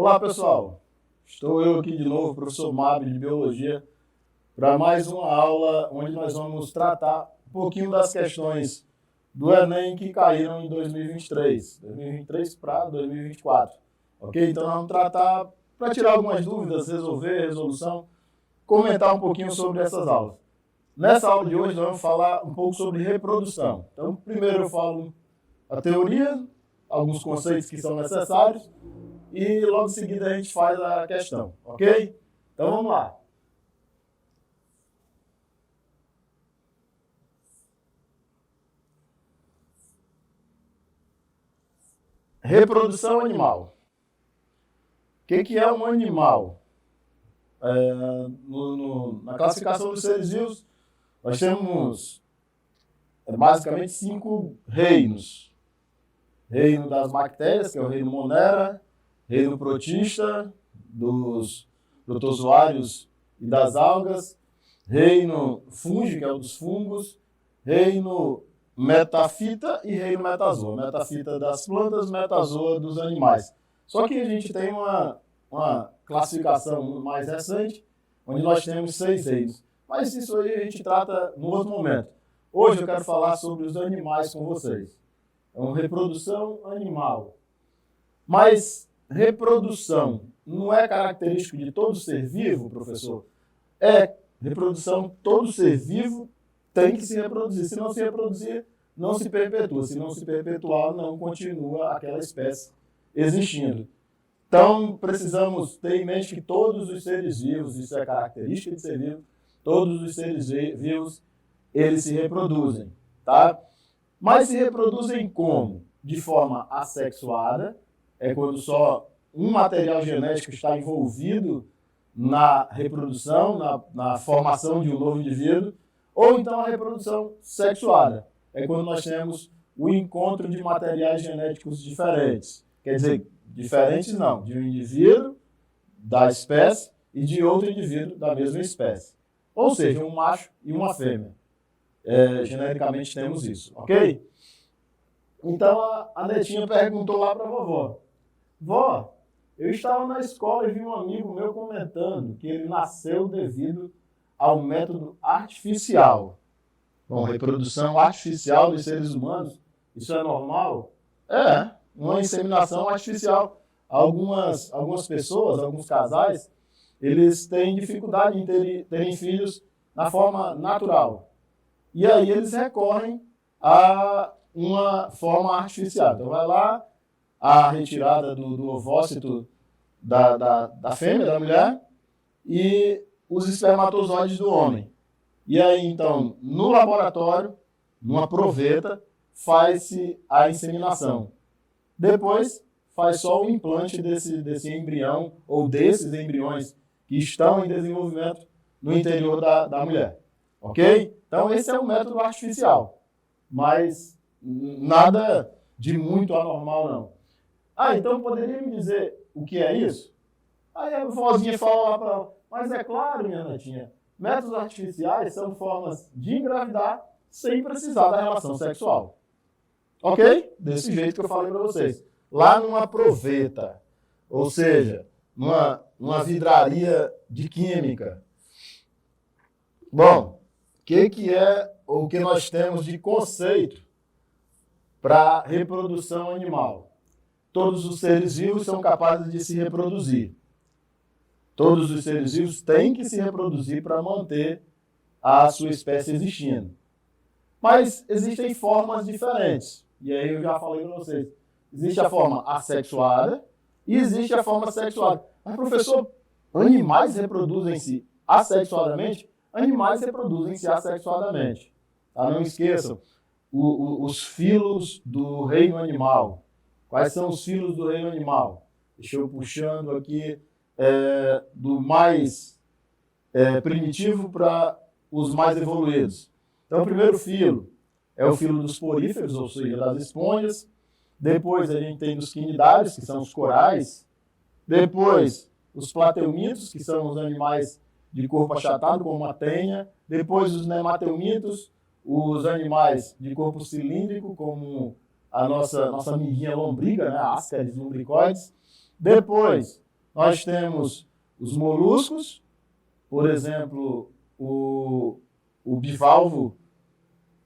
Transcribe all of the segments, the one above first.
Olá, pessoal. Estou eu aqui de novo, professor Mab de Biologia, para mais uma aula onde nós vamos tratar um pouquinho das questões do Enem que caíram em 2023 para 2024. Ok? Então, nós vamos tratar para tirar algumas dúvidas, resolver, resolução, comentar um pouquinho sobre essas aulas. Nessa aula de hoje, nós vamos falar um pouco sobre reprodução. Então, primeiro eu falo a teoria, alguns conceitos que são necessários, e logo em seguida a gente faz a questão, ok? Então vamos lá. Reprodução animal. O que é um animal? Na classificação dos seres vivos, nós temos basicamente 5 reinos. Reino das bactérias, que é o reino Monera, reino protista, dos protozoários e das algas, reino fungi, que é o dos fungos, reino metafita e reino metazoa. Metafita das plantas, metazoa dos animais. Só que a gente tem uma classificação mais recente, onde nós temos 6 reinos. Mas isso aí a gente trata no outro momento. Hoje eu quero falar sobre os animais com vocês. Então, reprodução animal. Mas reprodução não é característico de todo ser vivo, professor? Reprodução, todo ser vivo tem que se reproduzir. Se não se reproduzir, não se perpetua. Se não se perpetuar, não continua aquela espécie existindo. Então, precisamos ter em mente que todos os seres vivos, isso é característica de ser vivo, todos os seres vivos, eles se reproduzem, tá? Mas se reproduzem como? De forma assexuada, é quando só um material genético está envolvido na reprodução, na formação de um novo indivíduo, ou então a reprodução sexuada, é quando nós temos o encontro de materiais genéticos diferentes. Quer dizer, diferentes não, de um indivíduo da espécie e de outro indivíduo da mesma espécie. Ou seja, um macho e uma fêmea. Genericamente temos isso, ok? Então a netinha perguntou lá para a vovó: Vó, eu estava na escola e vi um amigo meu comentando que ele nasceu devido ao método artificial. Bom, reprodução artificial dos seres humanos, isso é normal? Uma inseminação artificial. Algumas pessoas, alguns casais, eles têm dificuldade em terem filhos na forma natural. E aí eles recorrem a uma forma artificial. Então vai lá, a retirada do ovócito da fêmea, da mulher, e os espermatozoides do homem. E aí, então, no laboratório, numa proveta, faz-se a inseminação. Depois, faz só o implante desse embrião, ou desses embriões que estão em desenvolvimento no interior da mulher. Ok? Então, esse é o método artificial. Mas nada de muito anormal, não. Então poderia me dizer o que é isso? Aí a vozinha fala lá para ela: mas é claro, minha netinha, métodos artificiais são formas de engravidar sem precisar da relação sexual. Ok? Desse jeito que eu falei para vocês. Lá numa proveta, ou seja, numa vidraria de química. Bom, o que é o que nós temos de conceito para reprodução animal? Todos os seres vivos são capazes de se reproduzir. Todos os seres vivos têm que se reproduzir para manter a sua espécie existindo. Mas existem formas diferentes. E aí eu já falei para vocês. Existe a forma assexuada e existe a forma sexuada. Mas, professor, animais reproduzem-se assexuadamente? Animais reproduzem-se assexuadamente. Tá? Não esqueçam, os filos do reino animal. Quais são os filos do reino animal? Deixa eu puxando aqui do mais primitivo para os mais evoluídos. Então, o primeiro filo é o filo dos poríferos, ou seja, das esponjas. Depois a gente tem dos quinidários, que são os corais. Depois, os plateumintos, que são os animais de corpo achatado, como a tenha. Depois, os nemateumintos, os animais de corpo cilíndrico, como a nossa amiguinha lombriga, né? Ascaris lumbricoides. Depois, nós temos os moluscos, por exemplo, o bivalvo,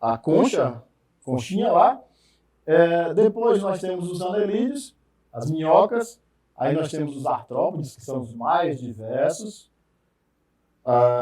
a conchinha lá. Depois nós temos os anelídeos, as minhocas. Aí nós temos os artrópodes, que são os mais diversos.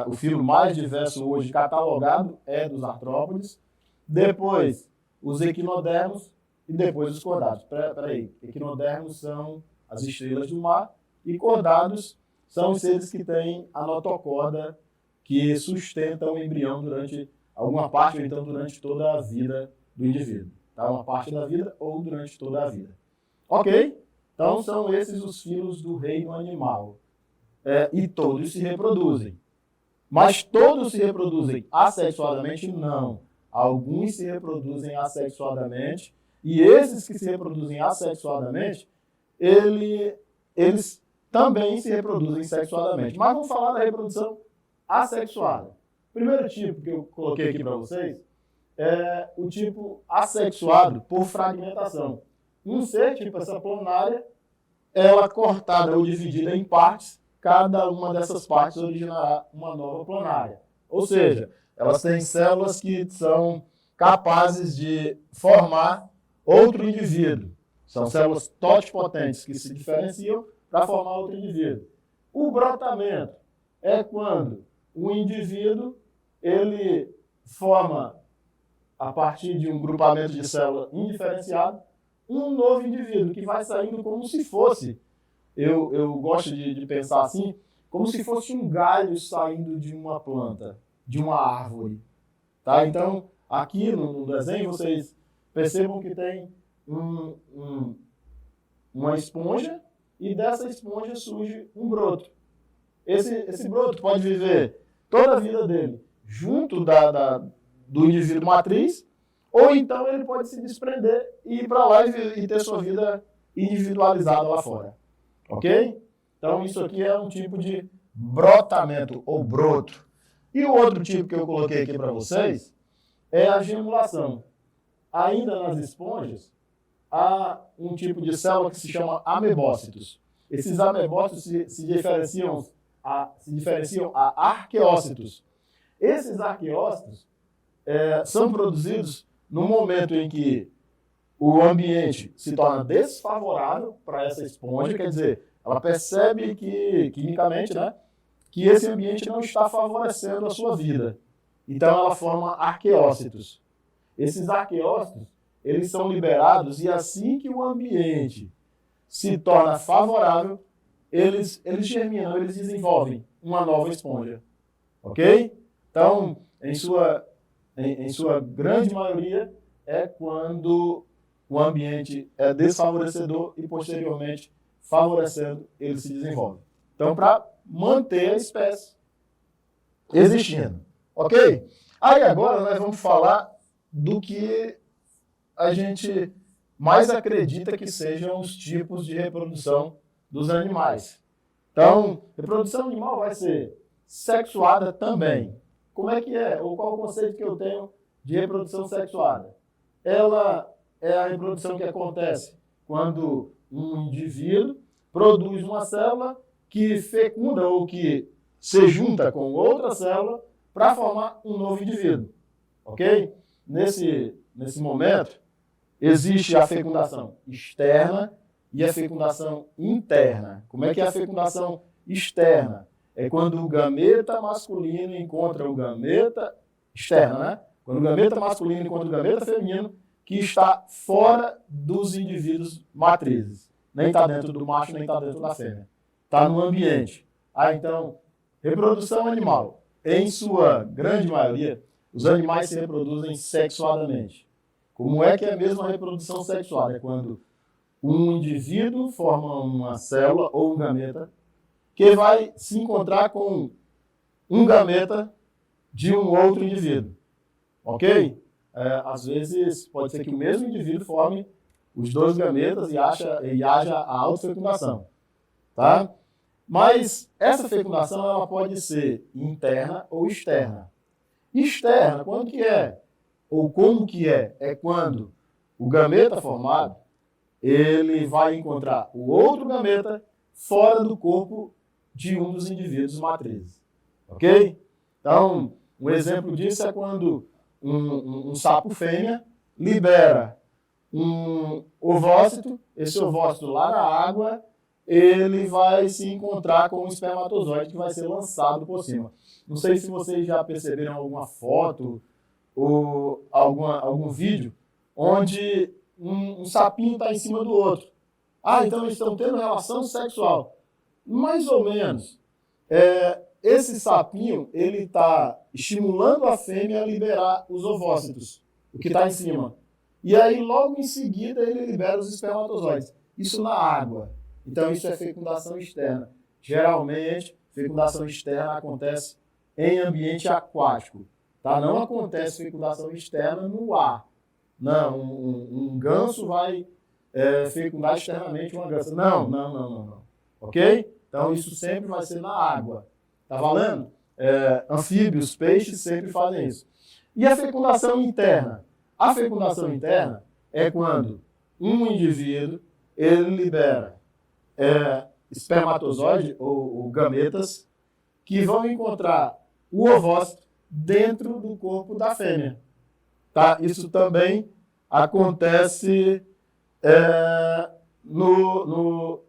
O filo mais diverso hoje catalogado é dos artrópodes. Depois, os equinodermos e depois os cordados. Peraí, equinodermos são as estrelas do mar e cordados são os seres que têm a notocorda que sustenta o embrião durante alguma parte ou então durante toda a vida do indivíduo. Tá? Uma parte da vida ou durante toda a vida. Ok? Então são esses os filos do reino animal. E todos se reproduzem. Mas todos se reproduzem assexuadamente? Não. Alguns se reproduzem assexuadamente, e esses que se reproduzem assexuadamente, eles também se reproduzem sexuadamente. Mas vamos falar da reprodução assexuada. O primeiro tipo que eu coloquei aqui para vocês é o tipo assexuado por fragmentação. Um ser, tipo essa planária, ela cortada ou dividida em partes, cada uma dessas partes originará uma nova planária. Ou seja, elas têm células que são capazes de formar outro indivíduo. São células totipotentes que se diferenciam para formar outro indivíduo. O brotamento é quando o indivíduo ele forma, a partir de um grupamento de célula indiferenciado, um novo indivíduo que vai saindo como se fosse, eu gosto de pensar assim, como se fosse um galho saindo de uma planta, de uma árvore. Tá? Então, aqui no desenho, vocês percebam que tem uma esponja e dessa esponja surge um broto. Esse broto pode viver toda a vida dele junto do indivíduo matriz, ou então ele pode se desprender e ir para lá e ter sua vida individualizada lá fora. Ok? Então isso aqui é um tipo de brotamento ou broto. E o outro tipo que eu coloquei aqui para vocês é a gemulação. Ainda nas esponjas, há um tipo de célula que se chama amebócitos. Esses amebócitos se diferenciam a arqueócitos. Esses arqueócitos são produzidos no momento em que o ambiente se torna desfavorável para essa esponja, quer dizer, ela percebe que, quimicamente, né, que esse ambiente não está favorecendo a sua vida. Então ela forma arqueócitos. Esses arqueócitos, eles são liberados e assim que o ambiente se torna favorável, eles germinam, eles desenvolvem uma nova esponja. Ok? Então, em sua grande maioria, é quando o ambiente é desfavorecedor e, posteriormente, favorecendo, ele se desenvolve. Então, para manter a espécie existindo. Ok? Aí agora nós vamos falar do que a gente mais acredita que sejam os tipos de reprodução dos animais. Então, reprodução animal vai ser sexuada também. Como é que é? Ou qual o conceito que eu tenho de reprodução sexuada? Ela é a reprodução que acontece quando um indivíduo produz uma célula que fecunda ou que se junta com outra célula para formar um novo indivíduo. Ok? Nesse momento, existe a fecundação externa e a fecundação interna. Como é que é a fecundação externa? É quando o gameta masculino encontra o gameta externo, né? Quando o gameta masculino encontra o gameta feminino, que está fora dos indivíduos matrizes. Nem está dentro do macho, nem está dentro da fêmea. Está no ambiente. Então, reprodução animal. Em sua grande maioria, os animais se reproduzem sexuadamente. Como é que é mesmo a reprodução sexuada? É quando um indivíduo forma uma célula ou um gameta que vai se encontrar com um gameta de um outro indivíduo. Ok? Às vezes, pode ser que o mesmo indivíduo forme os dois gametas e haja a autofecundação. Tá? Mas essa fecundação ela pode ser interna ou externa. Externa, quando que é? Ou como que é? É quando o gameta formado ele vai encontrar o outro gameta fora do corpo de um dos indivíduos matrizes. Ok? Então, um exemplo disso é quando um sapo fêmea libera um ovócito, esse ovócito lá na água, ele vai se encontrar com um espermatozoide que vai ser lançado por cima. Não sei se vocês já perceberam alguma foto ou algum vídeo onde um sapinho está em cima do outro. Ah, então eles estão tendo relação sexual. Mais ou menos. Esse sapinho, ele está estimulando a fêmea a liberar os ovócitos, o que está em cima. E aí, logo em seguida, ele libera os espermatozoides. Isso na água. Então, isso é fecundação externa. Geralmente, fecundação externa acontece em ambiente aquático. Tá? Não acontece fecundação externa no ar. Não, um ganso vai fecundar externamente uma gansa. Não. Ok? Então, isso sempre vai ser na água. Tá valendo? Anfíbios, peixes sempre fazem isso. E a fecundação interna? A fecundação interna é quando um indivíduo ele libera espermatozoide ou gametas que vão encontrar o ovócito dentro do corpo da fêmea. Tá? Isso também acontece no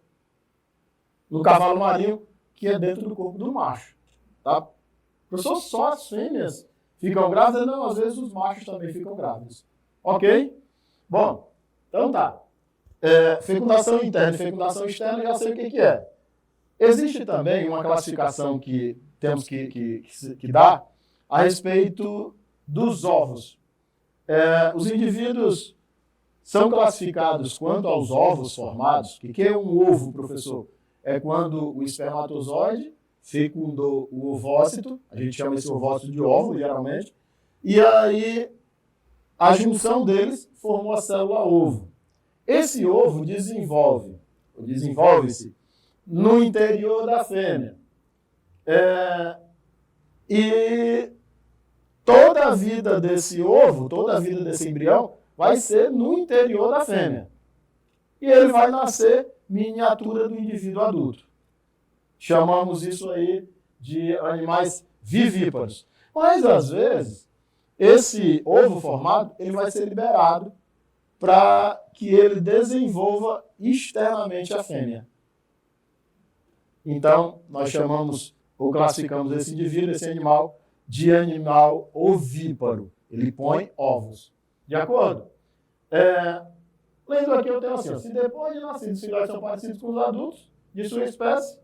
cavalo marinho, que é dentro do corpo do macho. Tá? Professor, só as fêmeas ficam grávidas? Não, às vezes os machos também ficam grávidos. Ok? Bom, então tá. Fecundação interna e fecundação externa, já sei o que é. Existe também uma classificação que temos que dar a respeito dos ovos. Os indivíduos são classificados quanto aos ovos formados. O que é um ovo, professor? É quando o espermatozoide fecundou o ovócito, a gente chama esse ovócito de óvulo, geralmente, e aí a junção deles formou a célula ovo. Esse ovo desenvolve-se no interior da fêmea. E toda a vida desse ovo, toda a vida desse embrião, vai ser no interior da fêmea. E ele vai nascer miniatura do indivíduo adulto. Chamamos isso aí de animais vivíparos. Mas, às vezes, esse ovo formado ele vai ser liberado para que ele desenvolva externamente a fêmea. Então, nós chamamos ou classificamos esse indivíduo, esse animal, de animal ovíparo. Ele põe ovos. De acordo? Lendo aqui eu tenho assim, se depois de nascidos os filhotes são parecidos com os adultos de sua espécie,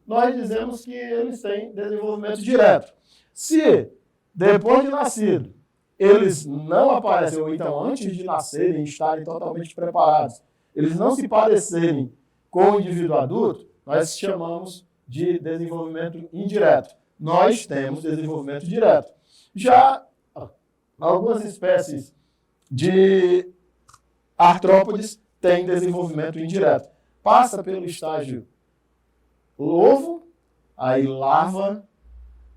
nós dizemos que eles têm desenvolvimento direto. Se depois de nascido eles não aparecem, ou então antes de nascerem, estarem totalmente preparados, eles não se parecerem com o indivíduo adulto, nós chamamos de desenvolvimento indireto. Nós temos desenvolvimento direto. Já algumas espécies de artrópodes têm desenvolvimento indireto. Passa pelo estágio ovo, aí larva,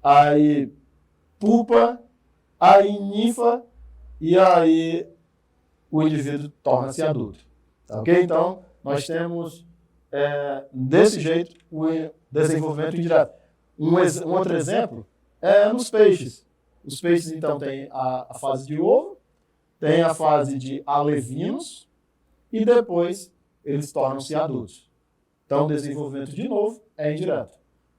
aí pupa, aí ninfa, e aí o indivíduo torna-se adulto. Tá ok? Então, nós temos, desse jeito, o desenvolvimento indireto. Um outro exemplo é nos peixes. Os peixes, então, têm a fase de ovo, tem a fase de alevinos, e depois eles tornam-se adultos. Então, o desenvolvimento, de novo, é indireto.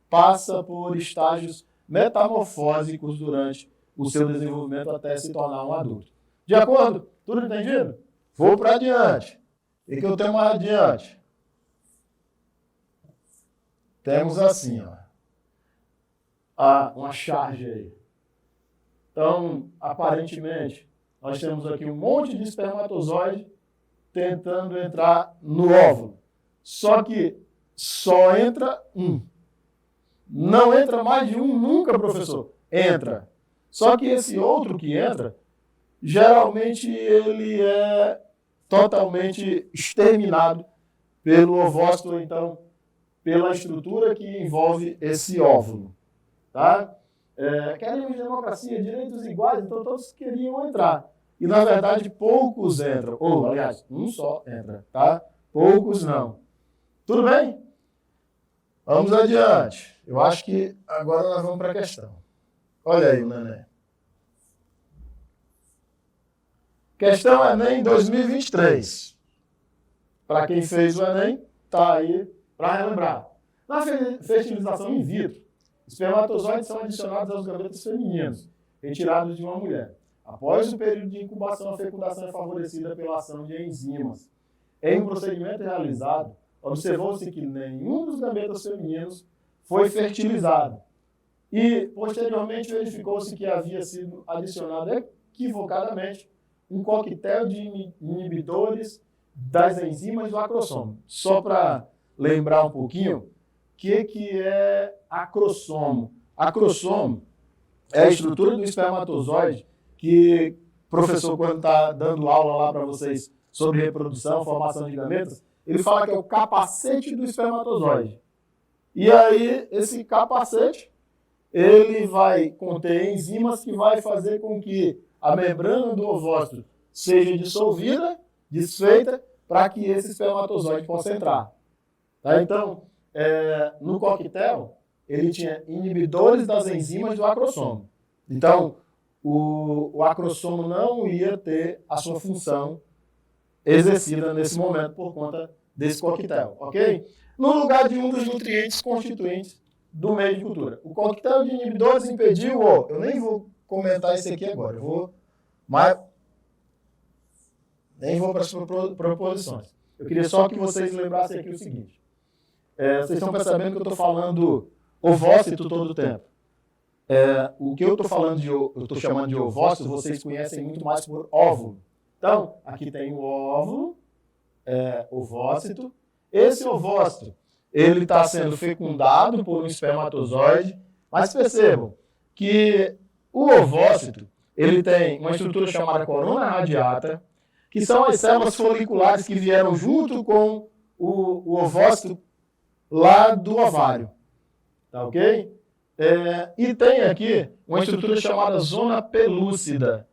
Passa por estágios metamorfósicos durante o seu desenvolvimento até se tornar um adulto. De acordo? Tudo entendido? Vou para adiante. O que eu tenho mais adiante? Temos assim, uma charge aí. Então, aparentemente, nós temos aqui um monte de espermatozoide tentando entrar no óvulo. Só que só entra um. Não entra mais de um nunca, professor. Entra. Só que esse outro que entra, geralmente ele é totalmente exterminado pelo ovócito, ou então pela estrutura que envolve esse óvulo. Tá? Queremos democracia, direitos iguais, então todos queriam entrar. E, na verdade, poucos entram. Ou, aliás, um só entra. Tá? Poucos não. Tudo bem? Vamos adiante. Eu acho que agora nós vamos para a questão. Olha aí o neném. Questão Enem 2023. Para quem fez o Enem, está aí para relembrar. Na fertilização in vitro, espermatozoides são adicionados aos gametas femininos, retirados de uma mulher. Após o período de incubação, a fecundação é favorecida pela ação de enzimas. Em um procedimento realizado, observou-se que nenhum dos gametas femininos foi fertilizado. E, posteriormente, verificou-se que havia sido adicionado equivocadamente um coquetel de inibidores das enzimas do acrossomo. Só para lembrar um pouquinho, o que é acrossomo? Acrossomo é a estrutura do espermatozoide que o professor, quando está dando aula lá para vocês sobre reprodução, formação de gametas, ele fala que é o capacete do espermatozoide. E aí, esse capacete, ele vai conter enzimas que vai fazer com que a membrana do ovócito seja dissolvida, desfeita, para que esse espermatozoide possa entrar. Tá? Então, no coquetel, ele tinha inibidores das enzimas do acrossomo. Então, o acrossomo não ia ter a sua função exercida nesse momento por conta desse coquetel, ok? No lugar de um dos nutrientes constituintes do meio de cultura. O coquetel de inibidores impediu, eu nem vou comentar isso aqui agora, nem vou para as proposições. Eu queria só que vocês lembrassem aqui o seguinte. Vocês estão percebendo que eu estou falando ovócito todo o tempo. O que eu estou falando eu estou chamando de ovócito, vocês conhecem muito mais por óvulo. Então, aqui tem o óvulo, ovócito. Esse ovócito, ele está sendo fecundado por um espermatozoide, mas percebam que o ovócito, ele tem uma estrutura chamada corona radiata, que são as células foliculares que vieram junto com o ovócito lá do ovário. Tá ok? E tem aqui uma estrutura chamada zona pelúcida,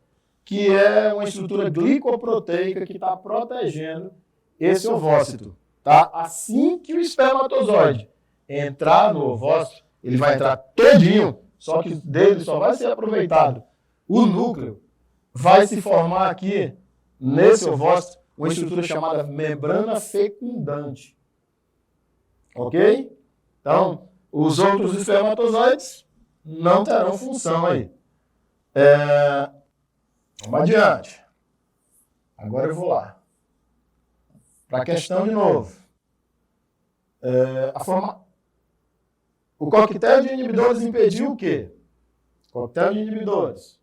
que é uma estrutura glicoproteica que está protegendo esse ovócito. Tá? Assim que o espermatozoide entrar no ovócito, ele vai entrar todinho, só que dele só vai ser aproveitado o núcleo, vai se formar aqui, nesse ovócito, uma estrutura chamada membrana fecundante. Ok? Então, os outros espermatozoides não terão função aí. Vamos adiante. Agora eu vou lá. Para a questão de novo. O coquetel de inibidores impediu o quê? Coquetel de inibidores.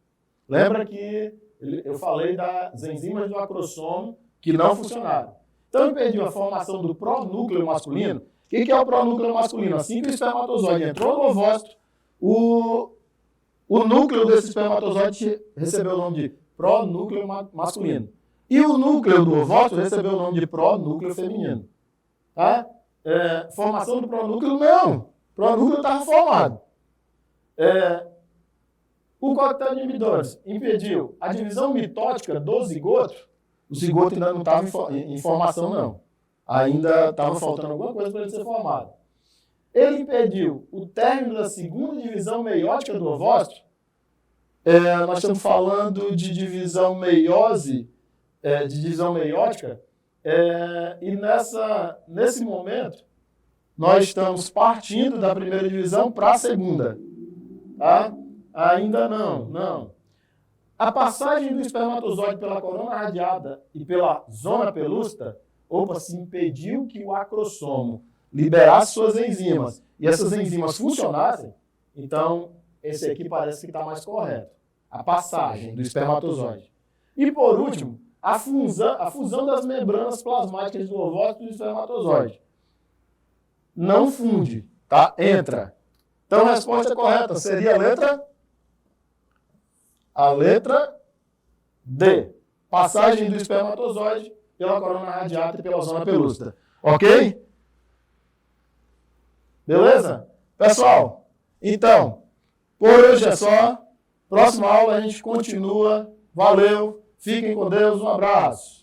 Lembra que eu falei das enzimas do acrossomo que não funcionaram. Então, impediu a formação do pronúcleo masculino. O que é o pronúcleo masculino? Assim que o espermatozoide entrou no ovócito, o núcleo desse espermatozoide recebeu o nome de pronúcleo masculino. E o núcleo do ovócito recebeu o nome de pronúcleo feminino. Tá? Formação do pronúcleo, não. O pronúcleo estava formado. O coquetel de inibidores impediu a divisão mitótica do zigoto. O zigoto ainda não estava em formação, não. Ainda estava faltando alguma coisa para ele ser formado. Ele impediu o término da segunda divisão meiótica do ovócito. Nós estamos falando de divisão meiose, de divisão meiótica, e nesse momento nós estamos partindo da primeira divisão para a segunda. Tá? Ainda não. A passagem do espermatozoide pela corona radiata e pela zona pelúcida, se impediu que o acrossomo liberasse suas enzimas e essas enzimas funcionassem, então esse aqui parece que está mais correto. A passagem do espermatozoide. E por último, a fusão das membranas plasmáticas do ovócito e do espermatozoide. Não funde, tá? Entra. Então a resposta correta seria a letra D. Passagem do espermatozoide pela corona radiata e pela zona pelúcida. Ok? Beleza? Pessoal, então, por hoje é só. Próxima aula a gente continua. Valeu, fiquem com Deus, um abraço.